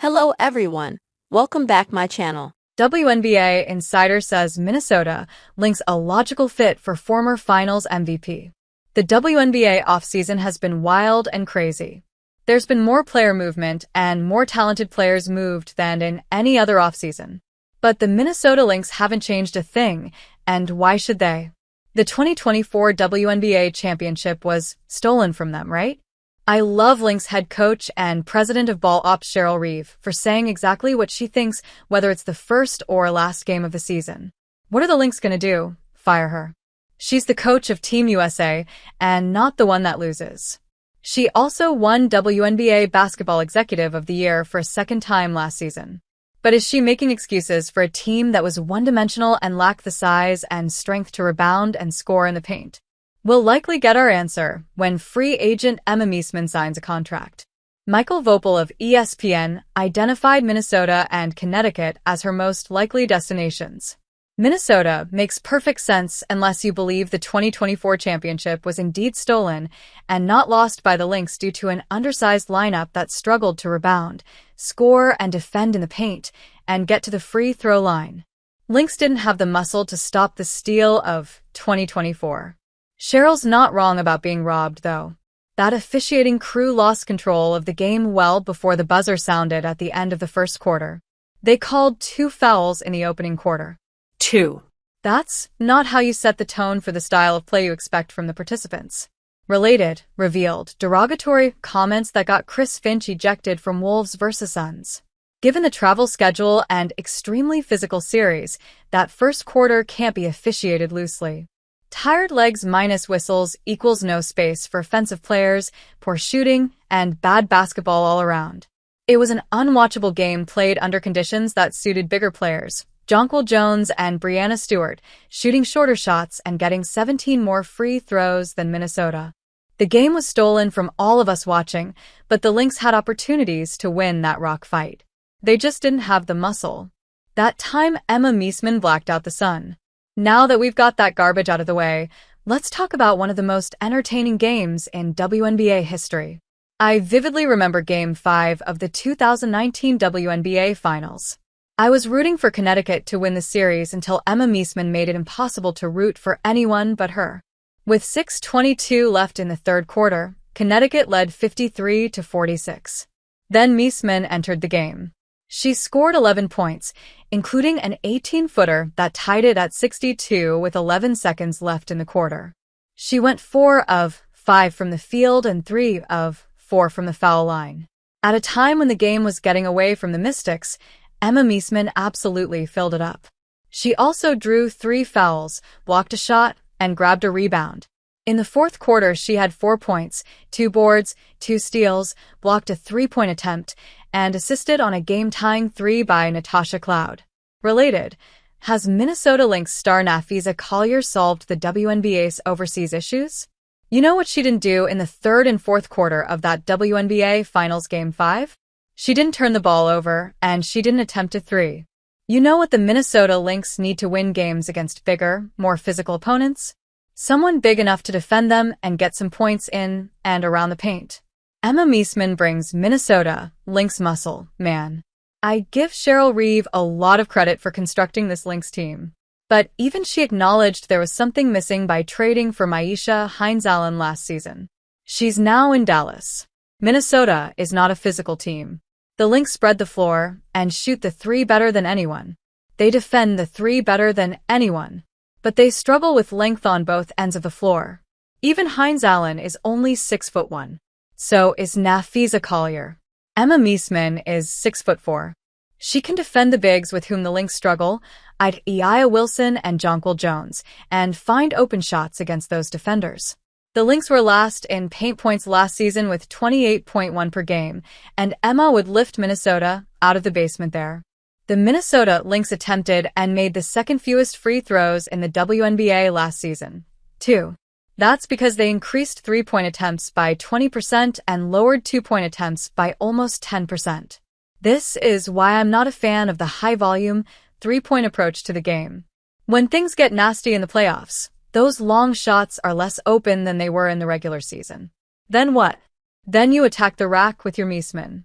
Hello everyone, welcome back my channel. WNBA insider says Minnesota Lynx a logical fit for former Finals MVP. The WNBA offseason has been wild and crazy. There's been more player movement and more talented players moved than in any other offseason. But the Minnesota Lynx haven't changed a thing, and why should they? The 2024 WNBA championship was stolen from them, right? I love Lynx head coach and president of ball ops Cheryl Reeve for saying exactly what she thinks, whether it's the first or last game of the season. What are the Lynx gonna do? Fire her. She's the coach of Team USA and not the one that loses. She also won WNBA Basketball Executive of the Year for a second time last season. But is she making excuses for a team that was one-dimensional and lacked the size and strength to rebound and score in the paint? We'll likely get our answer when free agent Emma Meesseman signs a contract. Michael Vopel of ESPN identified Minnesota and Connecticut as her most likely destinations. Minnesota makes perfect sense unless you believe the 2024 championship was indeed stolen and not lost by the Lynx due to an undersized lineup that struggled to rebound, score and defend in the paint, and get to the free throw line. Lynx didn't have the muscle to stop the steal of 2024. Cheryl's not wrong about being robbed, though. That officiating crew lost control of the game well before the buzzer sounded at the end of the first quarter. They called 2 fouls in the opening quarter. 2. That's not how you set the tone for the style of play you expect from the participants. Revealed derogatory comments that got Chris Finch ejected from Wolves vs. Suns. Given the travel schedule and extremely physical series, that first quarter can't be officiated loosely. Tired legs minus whistles equals no space for offensive players, poor shooting, and bad basketball all around. It was an unwatchable game played under conditions that suited bigger players, Jonquel Jones and Breanna Stewart, shooting shorter shots and getting 17 more free throws than Minnesota. The game was stolen from all of us watching, but the Lynx had opportunities to win that rock fight. They just didn't have the muscle. That time Emma Meesseman blacked out the sun. Now that we've got that garbage out of the way, let's talk about one of the most entertaining games in WNBA history. I vividly remember Game 5 of the 2019 WNBA Finals. I was rooting for Connecticut to win the series until Emma Meesseman made it impossible to root for anyone but her. With 6:22 left in the third quarter, Connecticut led 53-46. Then Meesseman entered the game. She scored 11 points, including an 18-footer that tied it at 62 with 11 seconds left in the quarter. She went 4 of 5 from the field and 3 of 4 from the foul line. At a time when the game was getting away from the Mystics, Emma Meesseman absolutely filled it up. She also drew 3 fouls, blocked a shot, and grabbed a rebound. In the fourth quarter, she had 4 points, 2 boards, 2 steals, blocked a 3-point attempt, and assisted on a game-tying 3 by Natasha Cloud. Has Minnesota Lynx star Napheesa Collier solved the WNBA's overseas issues? You know what she didn't do in the third and fourth quarter of that WNBA Finals Game 5? She didn't turn the ball over, and she didn't attempt a 3. You know what the Minnesota Lynx need to win games against bigger, more physical opponents? Someone big enough to defend them and get some points in and around the paint. Emma Meesseman brings Minnesota Lynx muscle, man. I give Cheryl Reeve a lot of credit for constructing this Lynx team. But even she acknowledged there was something missing by trading for Myisha Hines-Allen last season. She's now in Dallas. Minnesota is not a physical team. The Lynx spread the floor and shoot the 3 better than anyone. They defend the 3 better than anyone. But they struggle with length on both ends of the floor. Even Hines-Allen is only 6'1". So is Napheesa Collier. Emma Meesseman is 6'4". She can defend the bigs with whom the Lynx struggle, Iya Wilson and Jonquel Jones, and find open shots against those defenders. The Lynx were last in paint points last season with 28.1 per game, and Emma would lift Minnesota out of the basement there. The Minnesota Lynx attempted and made the second fewest free throws in the WNBA last season, 2. That's because they increased 3-point attempts by 20% and lowered 2-point attempts by almost 10%. This is why I'm not a fan of the high-volume, 3-point approach to the game. When things get nasty in the playoffs, those long shots are less open than they were in the regular season. Then what? Then you attack the rack with your Meesseman.